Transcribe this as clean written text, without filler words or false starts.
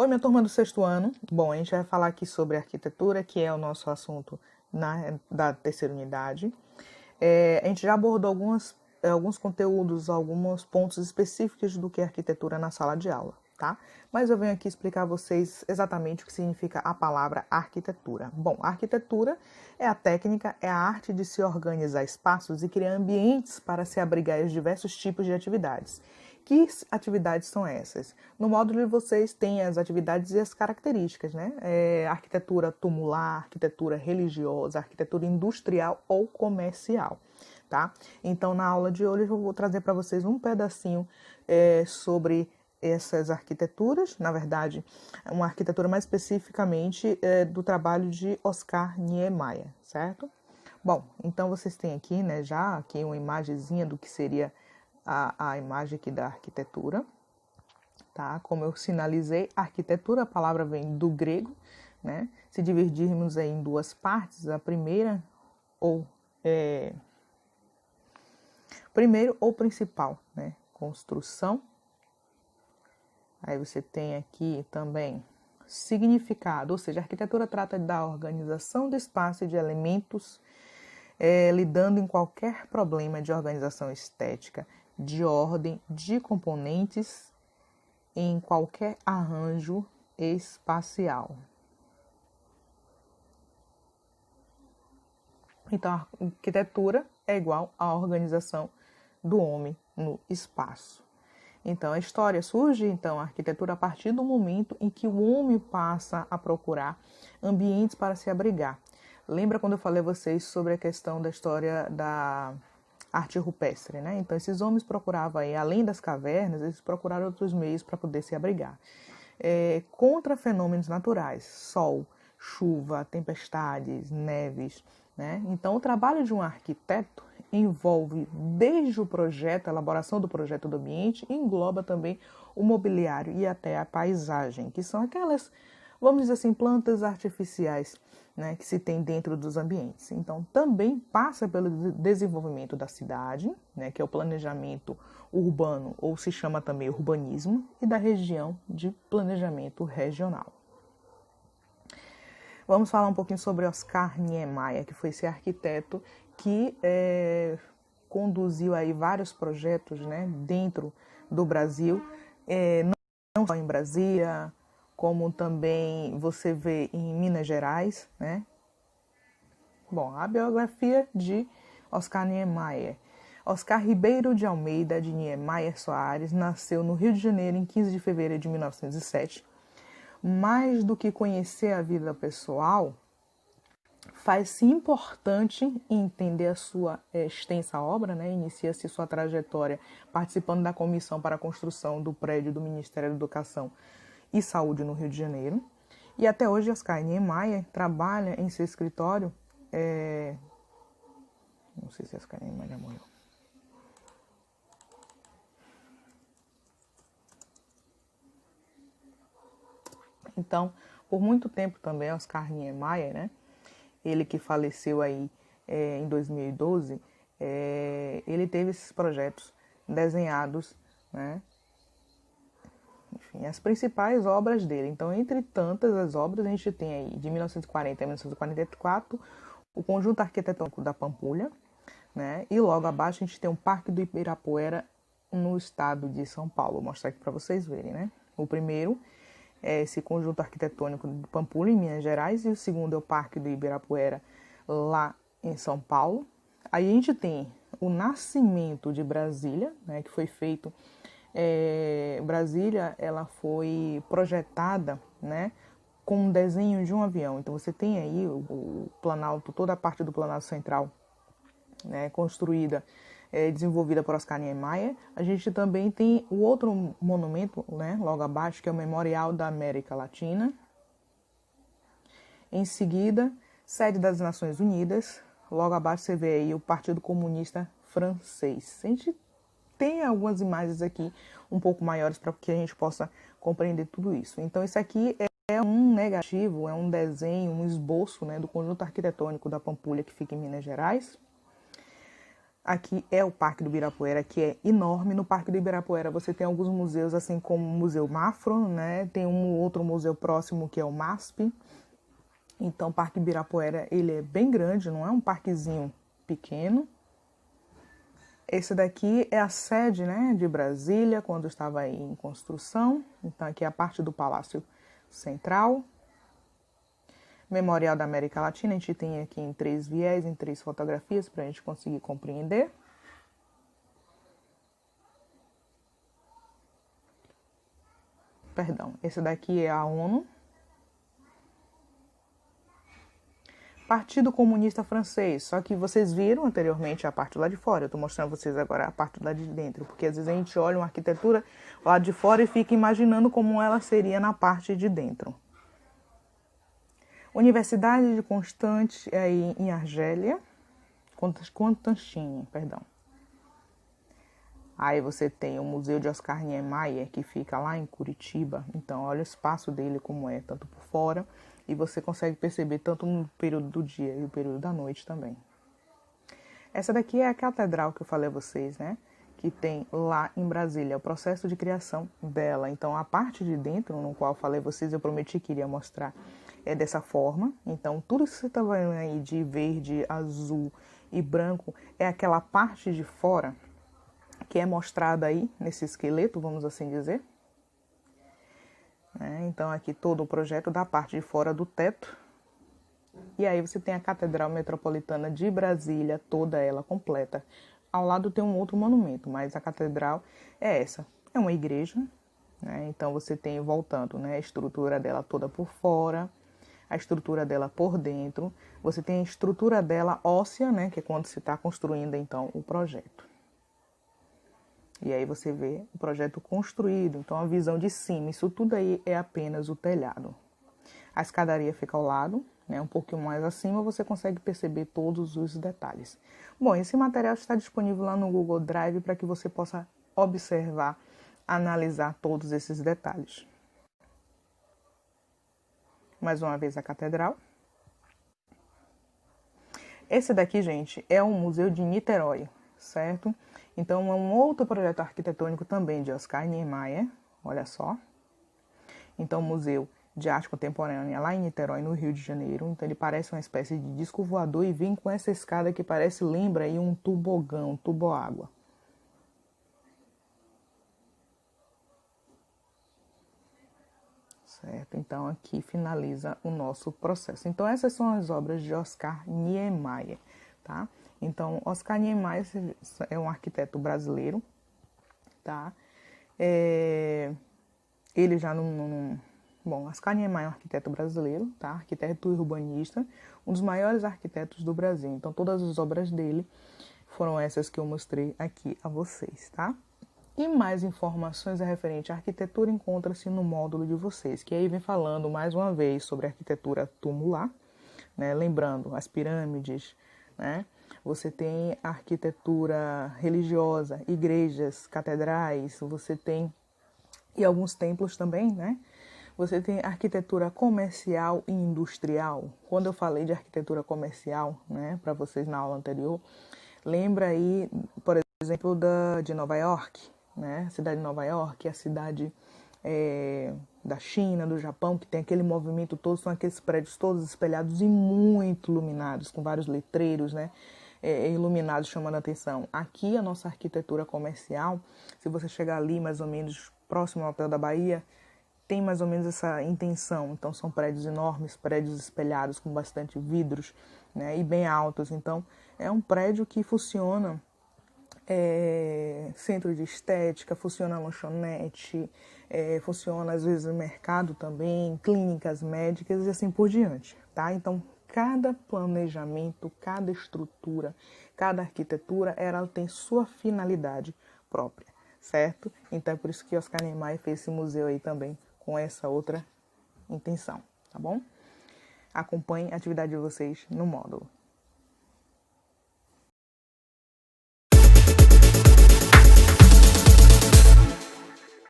Oi, minha turma do sexto ano. Bom, a gente vai falar aqui sobre arquitetura, que é o nosso assunto da terceira unidade. A gente já abordou alguns conteúdos, alguns pontos específicos do que é arquitetura na sala de aula, tá? Mas eu venho aqui explicar a vocês exatamente o que significa a palavra arquitetura. Bom, a arquitetura é a técnica, é a arte de se organizar espaços e criar ambientes para se abrigar os diversos tipos de atividades. Que atividades são essas? No módulo vocês têm as atividades e as características, né? Arquitetura tumular, arquitetura religiosa, arquitetura industrial ou comercial, tá? Então, na aula de hoje eu vou trazer para vocês um pedacinho sobre essas arquiteturas, na verdade, uma arquitetura mais especificamente do trabalho de Oscar Niemeyer, certo? Bom, então vocês têm aqui, né, já aqui uma imagenzinha do que seria a imagem aqui da arquitetura, tá? Como eu sinalizei, arquitetura, a palavra vem do grego, né? Se dividirmos aí em duas partes, a primeira primeiro ou principal, né? Construção. Aí você tem aqui também significado, ou seja, a arquitetura trata da organização do espaço e de elementos, lidando em qualquer problema de organização estética, de ordem, de componentes, em qualquer arranjo espacial. Então, a arquitetura é igual à organização do homem no espaço. Então, a história surge, então, a arquitetura a partir do momento em que o homem passa a procurar ambientes para se abrigar. Lembra quando eu falei a vocês sobre a questão da história da arte rupestre, né? Então, esses homens procuravam, aí, além das cavernas, eles procuraram outros meios para poder se abrigar. Contra fenômenos naturais, sol, chuva, tempestades, neves, né? Então, o trabalho de um arquiteto envolve desde o projeto, a elaboração do projeto do ambiente, e engloba também o mobiliário e até a paisagem, que são aquelas, vamos dizer assim, plantas artificiais, né, que se tem dentro dos ambientes. Então, também passa pelo desenvolvimento da cidade, né, que é o planejamento urbano, ou se chama também urbanismo, e da região de planejamento regional. Vamos falar um pouquinho sobre Oscar Niemeyer, que foi esse arquiteto que conduziu aí vários projetos, né, dentro do Brasil, não só em Brasília, como também você vê em Minas Gerais, né? Bom, a biografia de Oscar Niemeyer. Oscar Ribeiro de Almeida de Niemeyer Soares nasceu no Rio de Janeiro em 15 de fevereiro de 1907. Mais do que conhecer a vida pessoal, faz-se importante entender a sua extensa obra, né? Inicia-se sua trajetória participando da comissão para a construção do prédio do Ministério da Educação e Saúde no Rio de Janeiro. E até hoje, Oscar Niemeyer trabalha em seu escritório. Não sei se Oscar Niemeyer já morreu. Então, por muito tempo também, Oscar Niemeyer, né? Ele que faleceu aí em 2012, ele teve esses projetos desenhados, né? Enfim, as principais obras dele. Então, entre tantas as obras, a gente tem aí, de 1940 a 1944, o conjunto arquitetônico da Pampulha, né? E logo abaixo a gente tem o Parque do Ibirapuera, no estado de São Paulo. Vou mostrar aqui para vocês verem, né? O primeiro é esse conjunto arquitetônico de Pampulha, em Minas Gerais, e o segundo é o Parque do Ibirapuera, lá em São Paulo. Aí a gente tem o nascimento de Brasília, né, que foi feito. Brasília, ela foi projetada, né, com um desenho de um avião. Então você tem aí o Planalto, toda a parte do Planalto Central, né, construída, desenvolvida por Oscar Niemeyer. A gente também tem o outro monumento, né, logo abaixo, que é o Memorial da América Latina. Em seguida, sede das Nações Unidas. Logo abaixo você vê aí o Partido Comunista Francês. A gente tem algumas imagens aqui um pouco maiores para que a gente possa compreender tudo isso. Então, isso aqui é um negativo, é um desenho, um esboço, né, do conjunto arquitetônico da Pampulha, que fica em Minas Gerais. Aqui é o Parque do Ibirapuera, que é enorme. No Parque do Ibirapuera você tem alguns museus, assim como o Museu Mafro, né? Tem um outro museu próximo que é o MASP. Então, o Parque Ibirapuera, ele é bem grande, não é um parquezinho pequeno. Esse daqui é a sede, né, de Brasília, quando estava aí em construção. Então, aqui é a parte do Palácio Central. Memorial da América Latina, a gente tem aqui em 3 viés, em 3 fotografias, para a gente conseguir compreender. Perdão, esse daqui é a ONU. Partido Comunista Francês, só que vocês viram anteriormente a parte lá de fora, eu estou mostrando a vocês agora a parte lá de dentro, porque às vezes a gente olha uma arquitetura lá de fora e fica imaginando como ela seria na parte de dentro. Universidade de Constante, aí em Argélia, Constantine, perdão. Aí você tem o Museu de Oscar Niemeyer, que fica lá em Curitiba. Então, olha o espaço dele como é, tanto por fora, e você consegue perceber tanto no período do dia e no período da noite também. Essa daqui é a catedral que eu falei a vocês, né? Que tem lá em Brasília, o processo de criação dela. Então, a parte de dentro, no qual eu falei a vocês, eu prometi que iria mostrar, é dessa forma. Então, tudo que você está vendo aí de verde, azul e branco é aquela parte de fora que é mostrada aí nesse esqueleto, vamos assim dizer. Então, aqui todo o projeto da parte de fora do teto. E aí você tem a Catedral Metropolitana de Brasília, toda ela completa. Ao lado tem um outro monumento, mas a catedral é essa. É uma igreja, né? Então você tem, voltando, né, a estrutura dela toda por fora, a estrutura dela por dentro. Você tem a estrutura dela óssea, né, que é quando se está construindo, então, o projeto. E aí você vê o projeto construído, então a visão de cima. Isso tudo aí é apenas o telhado. A escadaria fica ao lado, né, um pouquinho mais acima, você consegue perceber todos os detalhes. Bom, esse material está disponível lá no Google Drive para que você possa observar, analisar todos esses detalhes. Mais uma vez a catedral. Esse daqui, gente, é o Museu de Niterói, certo? Então é um outro projeto arquitetônico também de Oscar Niemeyer, olha só. Então, Museu de Arte Contemporânea lá em Niterói, no Rio de Janeiro. Então ele parece uma espécie de disco voador e vem com essa escada que lembra aí um tubogão, um tubo-água. Certo? Então aqui finaliza o nosso processo. Então essas são as obras de Oscar Niemeyer, tá? Então Oscar Niemeyer é um arquiteto brasileiro, tá? Ele já Bom, Oscar Niemeyer é um arquiteto brasileiro, tá? Arquiteto e urbanista, um dos maiores arquitetos do Brasil. Então, todas as obras dele foram essas que eu mostrei aqui a vocês, tá? E mais informações referente à arquitetura encontra-se no módulo de vocês, que aí vem falando mais uma vez sobre a arquitetura tumular, né? Lembrando as pirâmides, né? Você tem a arquitetura religiosa, igrejas, catedrais, você tem e alguns templos também, né? Você tem arquitetura comercial e industrial. Quando eu falei de arquitetura comercial, né, para vocês na aula anterior, lembra aí, por exemplo, de Nova York, né? A cidade de Nova York, a cidade da China, do Japão, que tem aquele movimento todo, são aqueles prédios todos espelhados e muito iluminados, com vários letreiros, né? Iluminados, chamando a atenção. Aqui a nossa arquitetura comercial, se você chegar ali mais ou menos próximo ao Hotel da Bahia, tem mais ou menos essa intenção. Então são prédios enormes, prédios espelhados com bastante vidros, né, e bem altos. Então é um prédio que funciona centro de estética, funciona lanchonete, funciona às vezes mercado também, clínicas médicas e assim por diante, tá? Então cada planejamento, cada estrutura, cada arquitetura, ela tem sua finalidade própria, certo? Então é por isso que Oscar Niemeyer fez esse museu aí também com essa outra intenção, tá bom? Acompanhe a atividade de vocês no módulo.